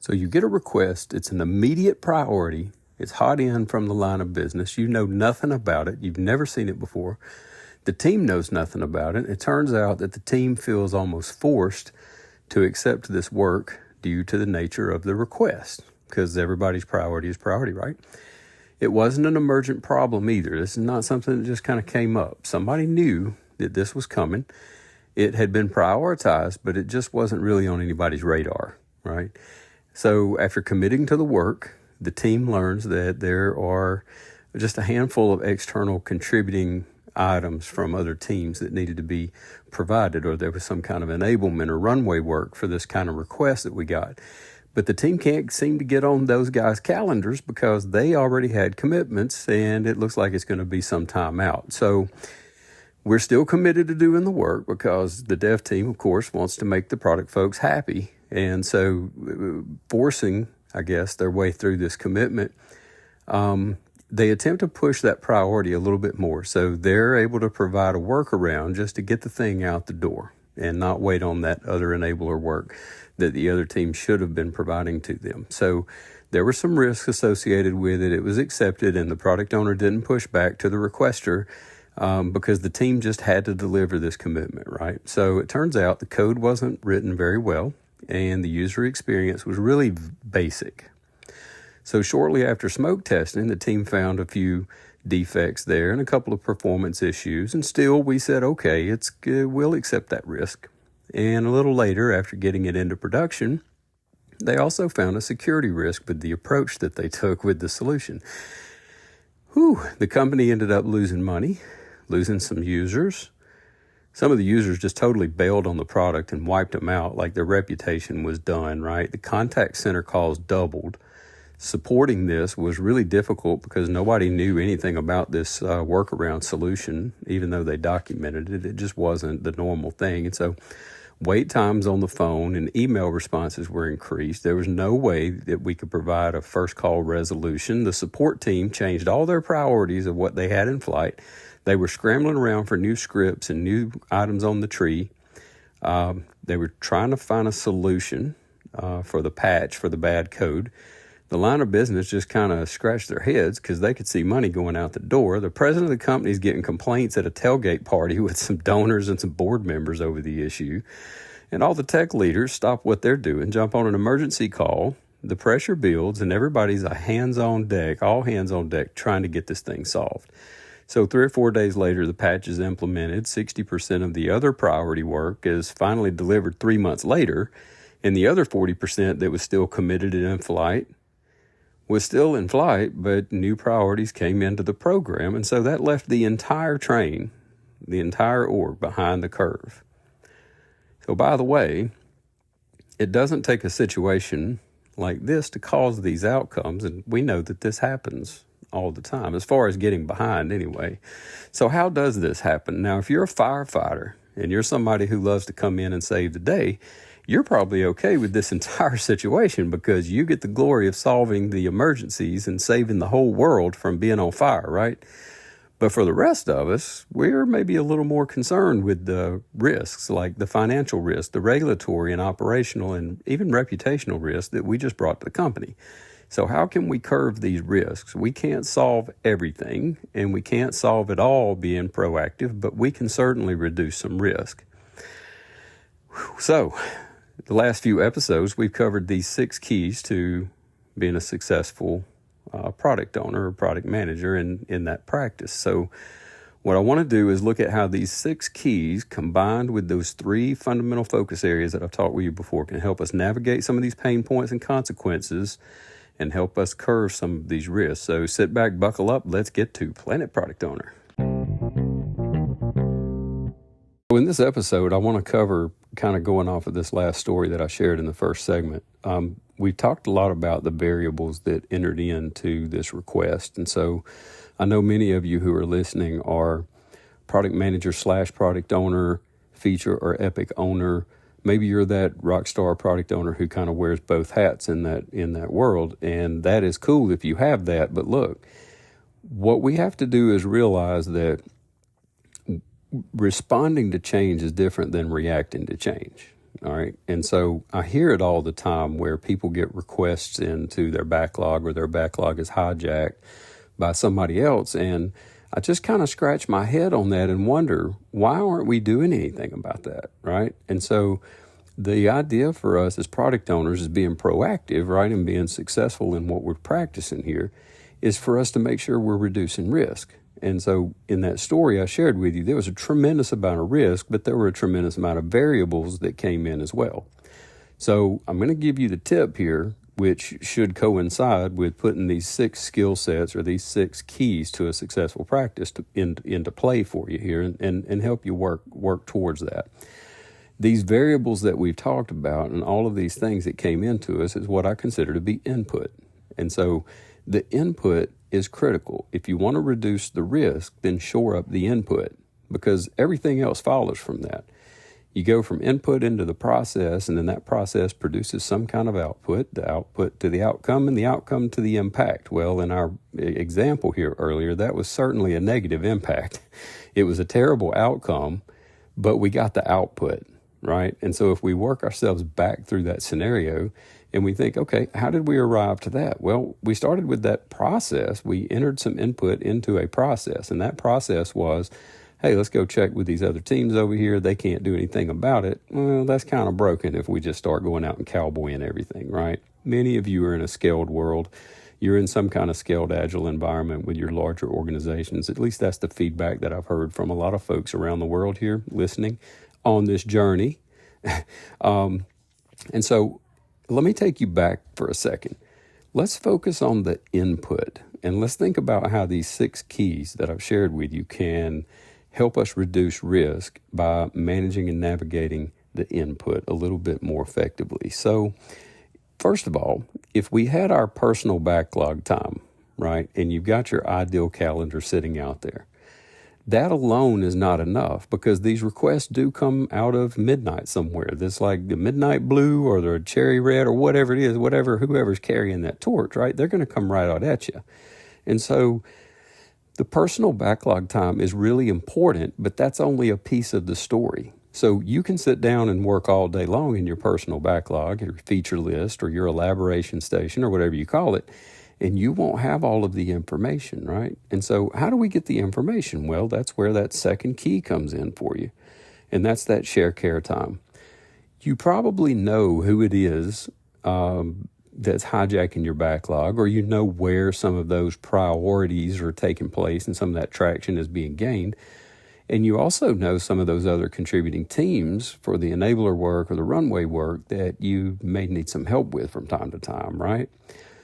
So you get a request, it's an immediate priority, it's hot in from the line of business, you know nothing about it, you've never seen it before, the team knows nothing about it. It turns out that the team feels almost forced to accept this work due to the nature of the request, because everybody's priority is priority, right? It wasn't an emergent problem either. This is not something that just kind of came up. Somebody knew that this was coming. It had been prioritized, but it just wasn't really on anybody's radar, right? So after committing to the work, the team learns that there are just a handful of external contributing items from other teams that needed to be provided, or there was some kind of enablement or runway work for this kind of request that we got. But the team can't seem to get on those guys' calendars because they already had commitments, and it looks like it's going to be some time out. So we're still committed to doing the work because the dev team, of course, wants to make the product folks happy. And so forcing, I guess, their way through this commitment, they attempt to push that priority a little bit more. So they're able to provide a workaround just to get the thing out the door and not wait on that other enabler work that the other team should have been providing to them. So there were some risks associated with it. It was accepted, and the product owner didn't push back to the requester because the team just had to deliver this commitment, right? So it turns out the code wasn't written very well, and the user experience was really basic. So shortly after smoke testing, the team found a few defects there and a couple of performance issues, and still we said, okay, we'll accept that risk. And a little later, after getting it into production, they also found a security risk with the approach that they took with the solution. The company ended up losing money, losing some users. Some of the users just totally bailed on the product and wiped them out, like their reputation was done, right? The contact center calls doubled. Supporting this was really difficult because nobody knew anything about this workaround solution, even though they documented it. It just wasn't the normal thing. And so wait times on the phone and email responses were increased. There was no way that we could provide a first call resolution. The support team changed all their priorities of what they had in flight. They were scrambling around for new scripts and new items on the tree. They were trying to find a solution for the patch for the bad code. The line of business just kind of scratched their heads because they could see money going out the door. The president of the company is getting complaints at a tailgate party with some donors and some board members over the issue. And all the tech leaders stop what they're doing, jump on an emergency call. The pressure builds, and everybody's all hands on deck, trying to get this thing solved. So 3 or 4 days later, the patch is implemented. 60% of the other priority work is finally delivered 3 months later. And the other 40% that was still committed and in flight was still in flight, but new priorities came into the program. And so that left the entire train, the entire org behind the curve. So by the way, it doesn't take a situation like this to cause these outcomes. And we know that this happens all the time, as far as getting behind anyway. So how does this happen? Now, if you're a firefighter and you're somebody who loves to come in and save the day, you're probably okay with this entire situation because you get the glory of solving the emergencies and saving the whole world from being on fire, right? But for the rest of us, we're maybe a little more concerned with the risks, like the financial risk, the regulatory and operational and even reputational risk that we just brought to the company. So how can we curve these risks? We can't solve everything, and we can't solve it all being proactive, but we can certainly reduce some risk. So the last few episodes, we've covered these 6 keys to being a successful product owner or product manager in that practice. So what I want to do is look at how these 6 keys combined with those 3 fundamental focus areas that I've talked with you before can help us navigate some of these pain points and consequences and help us curve some of these risks. So sit back, buckle up, let's get to Planet Product Owner. So in this episode, I want to cover, kind of going off of this last story that I shared in the first segment. We've talked a lot about the variables that entered into this request. And so I know many of you who are listening are product manager / product owner, feature or epic owner. Maybe you're that rock star product owner who kind of wears both hats in that world. And that is cool if you have that. But look, what we have to do is realize that responding to change is different than reacting to change. All right. And so I hear it all the time where people get requests into their backlog or their backlog is hijacked by somebody else. And I just kind of scratch my head on that and wonder, why aren't we doing anything about that? Right. And so the idea for us as product owners is being proactive, right, and being successful in what we're practicing here is for us to make sure we're reducing risk. And so in that story I shared with you, there was a tremendous amount of risk, but there were a tremendous amount of variables that came in as well. So I'm going to give you the tip here, which should coincide with putting these 6 skill sets or these 6 keys to a successful practice into play for you here and help you work towards that. These variables that we've talked about and all of these things that came into us is what I consider to be input. And so the input is critical. If you want to reduce the risk, then shore up the input because everything else follows from that. You go from input into the process, and then that process produces some kind of output, the output to the outcome, and the outcome to the impact. Well, in our example here earlier, that was certainly a negative impact. It was a terrible outcome, but we got the output, right? And so if we work ourselves back through that scenario and we think, okay, how did we arrive to that? Well, we started with that process. We entered some input into a process, and that process was, hey, let's go check with these other teams over here. They can't do anything about it. Well, that's kind of broken if we just start going out and cowboying everything, right? Many of you are in a scaled world. You're in some kind of scaled agile environment with your larger organizations. At least that's the feedback that I've heard from a lot of folks around the world here listening on this journey. And so let me take you back for a second. Let's focus on the input, and let's think about how these 6 keys that I've shared with you can help us reduce risk by managing and navigating the input a little bit more effectively. So, first of all, if we had our personal backlog time, right, and you've got your ideal calendar sitting out there, that alone is not enough because these requests do come out of midnight somewhere. That's like the midnight blue or the cherry red or whatever it is, whoever's carrying that torch, right? They're going to come right out at you. And so the personal backlog time is really important, but that's only a piece of the story. So you can sit down and work all day long in your personal backlog, your feature list, or your elaboration station, or whatever you call it, and you won't have all of the information, right? And so how do we get the information? Well, that's where that second key comes in for you, and that's that share care time. You probably know who it is that's hijacking your backlog, or you know where some of those priorities are taking place and some of that traction is being gained. And you also know some of those other contributing teams for the enabler work or the runway work that you may need some help with from time to time, right?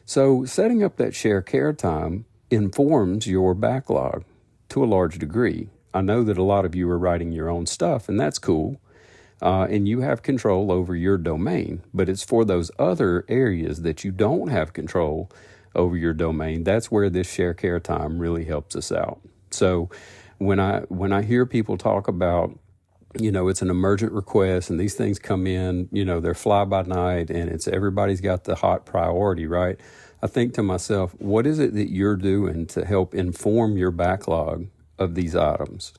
So setting up that share care time informs your backlog to a large degree. I know that a lot of you are writing your own stuff, and that's cool. And you have control over your domain, but it's for those other areas that you don't have control over your domain. That's where this share care time really helps us out. So when I hear people talk about, it's an emergent request and these things come in, they're fly by night and it's everybody's got the hot priority, right? I think to myself, what is it that you're doing to help inform your backlog of these items?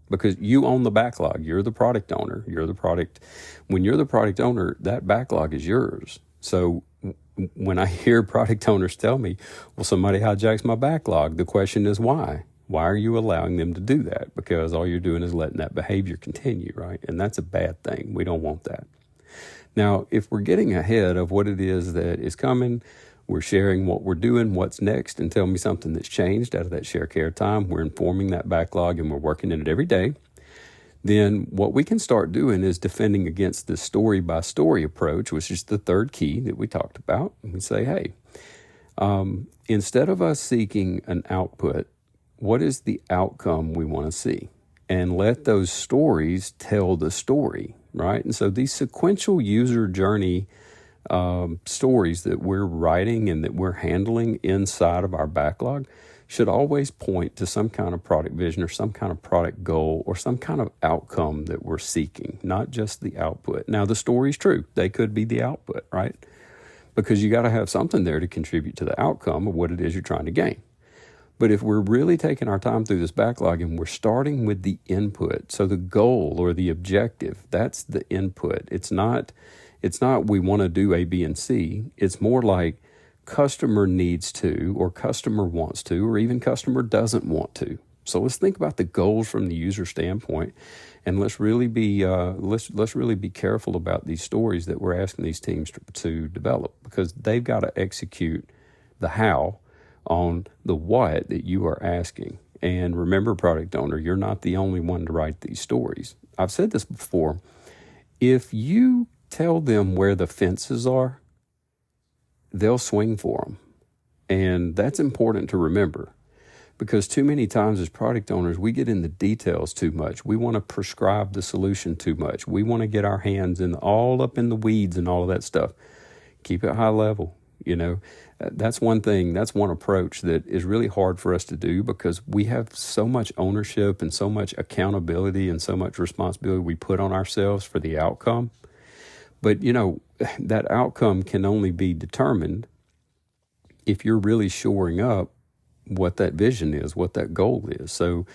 Because you own the backlog. You're the product owner. When you're the product owner, that backlog is yours. So when I hear product owners tell me, well, somebody hijacks my backlog, the question is why? Why are you allowing them to do that? Because all you're doing is letting that behavior continue, right? And that's a bad thing. We don't want that. Now, if we're getting ahead of what it is that is coming, we're sharing what we're doing, what's next, and tell me something that's changed out of that share care time. We're informing that backlog and we're working in it every day. Then what we can start doing is defending against the story-by-story approach, which is the third key that we talked about. And we say, hey, instead of us seeking an output, what is the outcome we want to see? And let those stories tell the story, right? And so these sequential user journey stories that we're writing and that we're handling inside of our backlog should always point to some kind of product vision or some kind of product goal or some kind of outcome that we're seeking, not just the output. Now, the story's true. They could be the output, right? Because you got to have something there to contribute to the outcome of what it is you're trying to gain. But if we're really taking our time through this backlog and we're starting with the input, so the goal or the objective, that's the input. It's not we want to do A, B, and C. It's more like customer needs to, or customer wants to, or even customer doesn't want to. So let's think about the goals from the user standpoint, and let's really be careful about these stories that we're asking these teams to develop, because they've got to execute the how on the what that you are asking. And remember, product owner, you're not the only one to write these stories. I've said this before. If you tell them where the fences are, they'll swing for them. And that's important to remember, because too many times as product owners, we get in the details too much. We want to prescribe the solution too much. We want to get our hands in all up in the weeds and all of that stuff. Keep it high level. That's one thing, that's one approach that is really hard for us to do, because we have so much ownership and so much accountability and so much responsibility we put on ourselves for the outcome. But, that outcome can only be determined if you're really shoring up what that vision is, what that goal is. So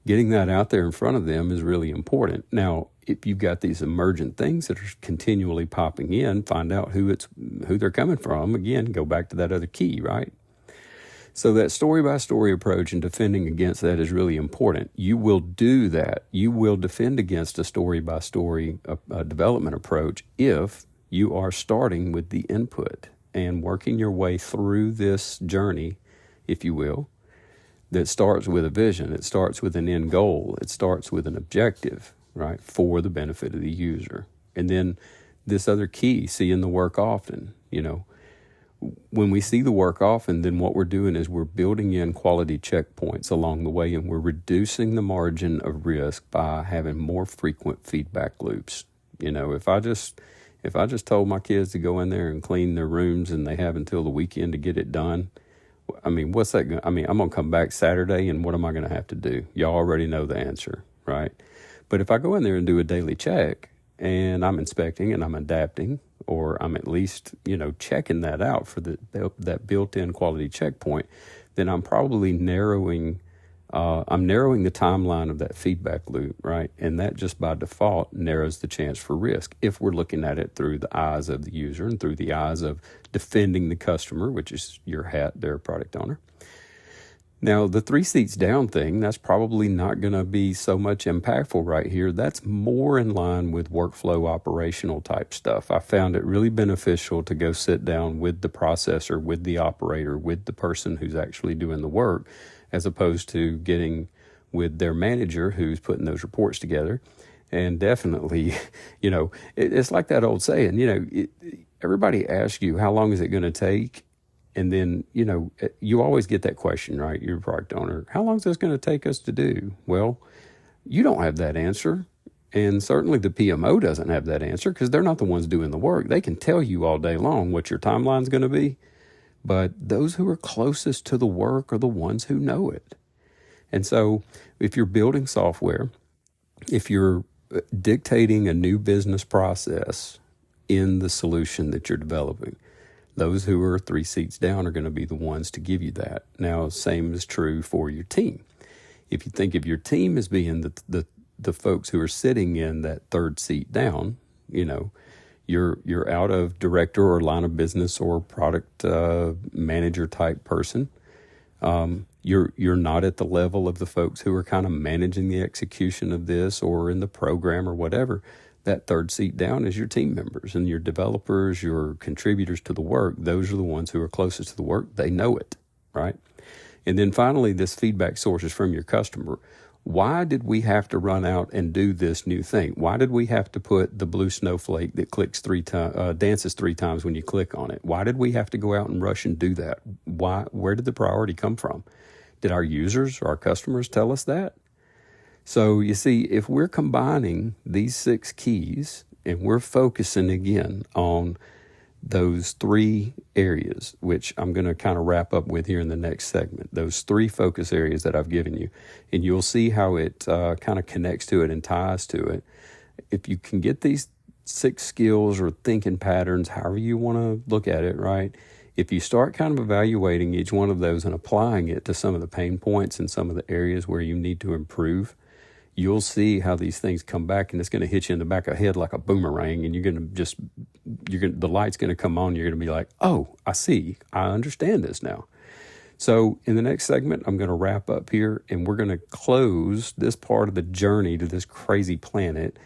getting that out there in front of them is really important. Now, if you've got these emergent things that are continually popping in, find out who they're coming from. Again, go back to that other key, right? So that story-by-story approach and defending against that is really important. You will do that. You will defend against a story-by-story development approach if you are starting with the input and working your way through this journey, if you will, that starts with a vision. It starts with an end goal. It starts with an objective, right, for the benefit of the user. And then this other key, seeing the work often. When we see the work often, then what we're doing is we're building in quality checkpoints along the way, and we're reducing the margin of risk by having more frequent feedback loops. If I just told my kids to go in there and clean their rooms and they have until the weekend to get it done, what's that going to, I'm going to come back Saturday, and what am I going to have to do? Y'all already know the answer, right? But if I go in there and do a daily check, and I'm inspecting and I'm adapting, or I'm at least, checking that out for that built-in quality checkpoint, then I'm probably narrowing the timeline of that feedback loop, right? And that just by default narrows the chance for risk if we're looking at it through the eyes of the user and through the eyes of defending the customer, which is your hat there, product owner. Now, the 3 seats down thing, that's probably not going to be so much impactful right here. That's more in line with workflow operational type stuff. I found it really beneficial to go sit down with the processor, with the operator, with the person who's actually doing the work, as opposed to getting with their manager who's putting those reports together. And definitely, it's like that old saying, everybody asks you, how long is it going to take? And then, you always get that question, right? You're a product owner. How long is this going to take us to do? Well, you don't have that answer. And certainly the PMO doesn't have that answer, because they're not the ones doing the work. They can tell you all day long what your timeline's going to be. But those who are closest to the work are the ones who know it. And so if you're building software, if you're dictating a new business process in the solution that you're developing, those who are 3 seats down are going to be the ones to give you that. Now, same is true for your team. If you think of your team as being the folks who are sitting in that 3rd seat down, you're out of director or line of business or product manager type person. You're not at the level of the folks who are kind of managing the execution of this or in the program or whatever. That 3rd seat down is your team members and your developers, your contributors to the work. Those are the ones who are closest to the work. They know it, right? And then finally, this feedback source is from your customer. Why did we have to run out and do this new thing? Why did we have to put the blue snowflake that dances 3 times when you click on it? Why did we have to go out and rush and do that? Where did the priority come from? Did our users or our customers tell us that? So you see, if we're combining these 6 keys and we're focusing again on those 3 areas, which I'm going to kind of wrap up with here in the next segment, those 3 focus areas that I've given you, and you'll see how it kind of connects to it and ties to it. If you can get these 6 skills or thinking patterns, however you want to look at it, right? if you start kind of evaluating each one of those and applying it to some of the pain points and some of the areas where you need to improve, you'll see how these things come back, and it's going to hit you in the back of the head like a boomerang, and the light's going to come on. You're going to be like, oh, I see. I understand this now. So in the next segment, I'm going to wrap up here, and we're going to close this part of the journey to this crazy planet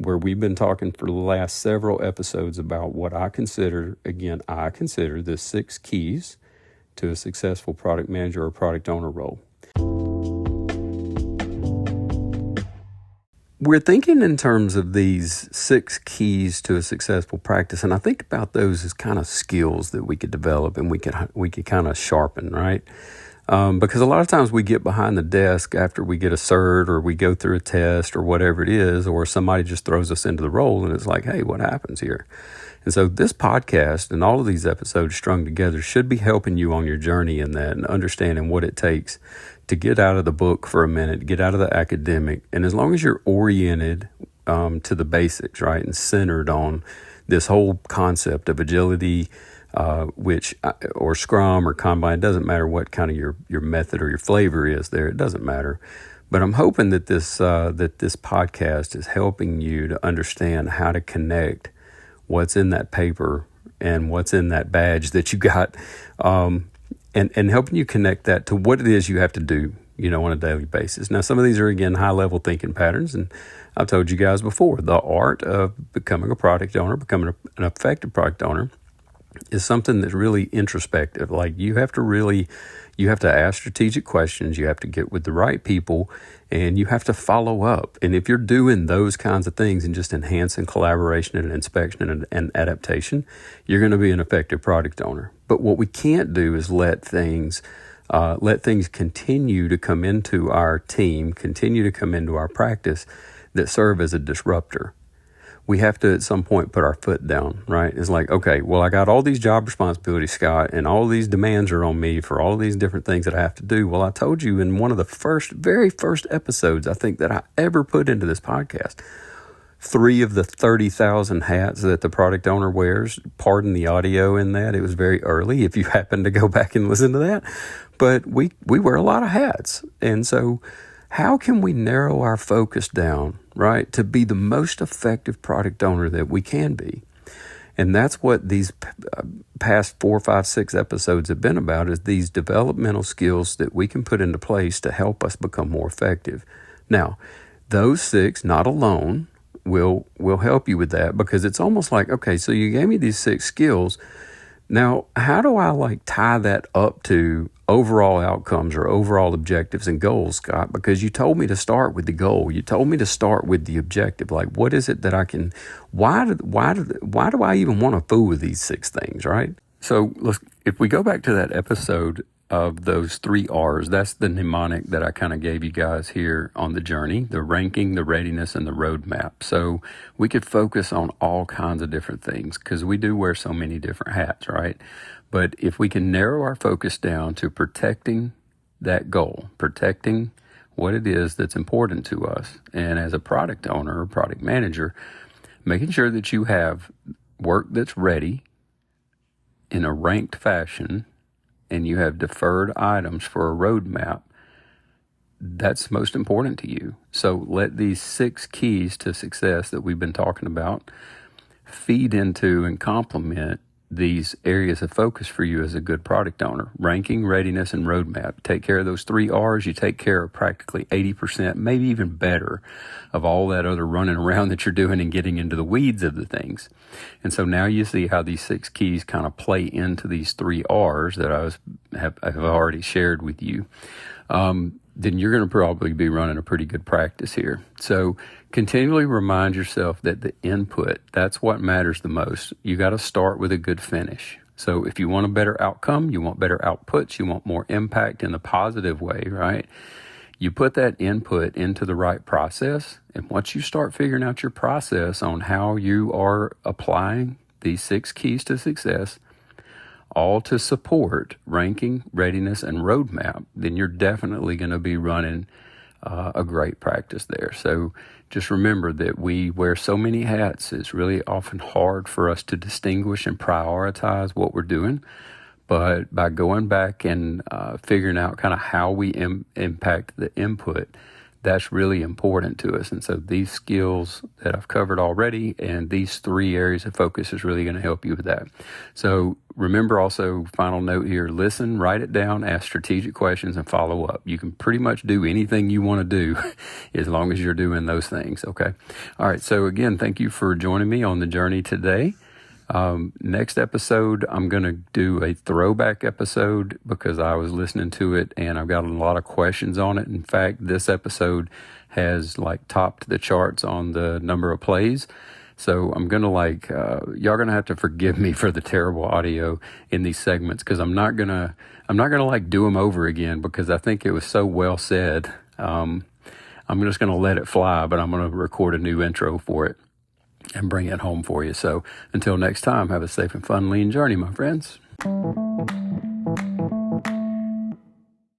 where we've been talking for the last several episodes about what I consider the 6 keys to a successful product manager or product owner role. We're thinking in terms of these 6 keys to a successful practice, and I think about those as kind of skills that we could develop and we could kind of sharpen, right? Because a lot of times we get behind the desk after we get a cert or we go through a test or whatever it is, or somebody just throws us into the role and it's like, hey, what happens here? And so this podcast and all of these episodes strung together should be helping you on your journey in that and understanding what it takes to get out of the book for a minute, get out of the academic. And as long as you're oriented to the basics, right, and centered on this whole concept of agility, or Scrum or Kanban, it doesn't matter what kind of your method or your flavor is there, it doesn't matter. But I'm hoping that this podcast is helping you to understand how to connect what's in that paper and what's in that badge that you got, and helping you connect that to what it is you have to do, on a daily basis. Now, some of these are, again, high-level thinking patterns, and I've told you guys before, the art of becoming a product owner, becoming an effective product owner, is something that's really introspective. Like you have to ask strategic questions, you have to get with the right people, and you have to follow up. And if you're doing those kinds of things and just enhancing collaboration and inspection and adaptation, you're going to be an effective product owner. But what we can't do is let things continue to come into our team, continue to come into our practice that serve as a disruptor. We have to at some point put our foot down, right? It's like, okay, well, I got all these job responsibilities, Scott, and all these demands are on me for all these different things that I have to do. Well, I told you in one of the very first episodes, I think, that I ever put into this podcast, 3 of the 30,000 hats that the product owner wears. Pardon the audio in that. It was very early if you happen to go back and listen to that. But we wear a lot of hats. And so how can we narrow our focus down, right, to be the most effective product owner that we can be? And that's what these past 4, 5, 6 episodes have been about, is these developmental skills that we can put into place to help us become more effective. Now, those 6, not alone, will help you with that, because it's almost like, okay, so you gave me these 6 skills. Now, how do I tie that up to overall outcomes or overall objectives and goals, Scott? Because you told me to start with the goal. You told me to start with the objective. Like, what is it that I can, why do I even want to fool with these 6 things, right? So if we go back to that episode of those 3 R's, that's the mnemonic that I kind of gave you guys here on the journey: the ranking, the readiness, and the roadmap. So we could focus on all kinds of different things because we do wear so many different hats, right? But if we can narrow our focus down to protecting that goal, protecting what it is that's important to us, and as a product owner or product manager, making sure that you have work that's ready in a ranked fashion, and you have deferred items for a roadmap, that's most important to you. So let these 6 keys to success that we've been talking about feed into and complement these areas of focus for you as a good product owner: ranking, readiness, and roadmap. Take care of those 3 R's, you take care of practically 80%, maybe even better, of all that other running around that you're doing and getting into the weeds of the things. And so now you see how these 6 keys kind of play into these 3 R's that I've already shared with you. Then you're going to probably be running a pretty good practice here. So continually remind yourself that the input, that's what matters the most. You got to start with a good finish. So if you want a better outcome, you want better outputs, you want more impact in the positive way, right? You put that input into the right process. And once you start figuring out your process on how you are applying these 6 keys to success, all to support ranking, readiness, and roadmap, then you're definitely going to be running a great practice there. So just remember that we wear so many hats, it's really often hard for us to distinguish and prioritize what we're doing. But by going back and figuring out kind of how we impact the input, that's really important to us. And so these skills that I've covered already and these 3 areas of focus is really going to help you with that. So remember also, final note here, listen, write it down, ask strategic questions, and follow up. You can pretty much do anything you want to do as long as you're doing those things, okay? All right, so again, thank you for joining me on the journey today. Next episode, I'm going to do a throwback episode because I was listening to it and I've got a lot of questions on it. In fact, this episode has topped the charts on the number of plays. So I'm going to y'all going to have to forgive me for the terrible audio in these segments because I'm not going to do them over again because I think it was so well said. I'm just going to let it fly, but I'm going to record a new intro for it and bring it home for you. So until next time, have a safe and fun lean journey, my friends.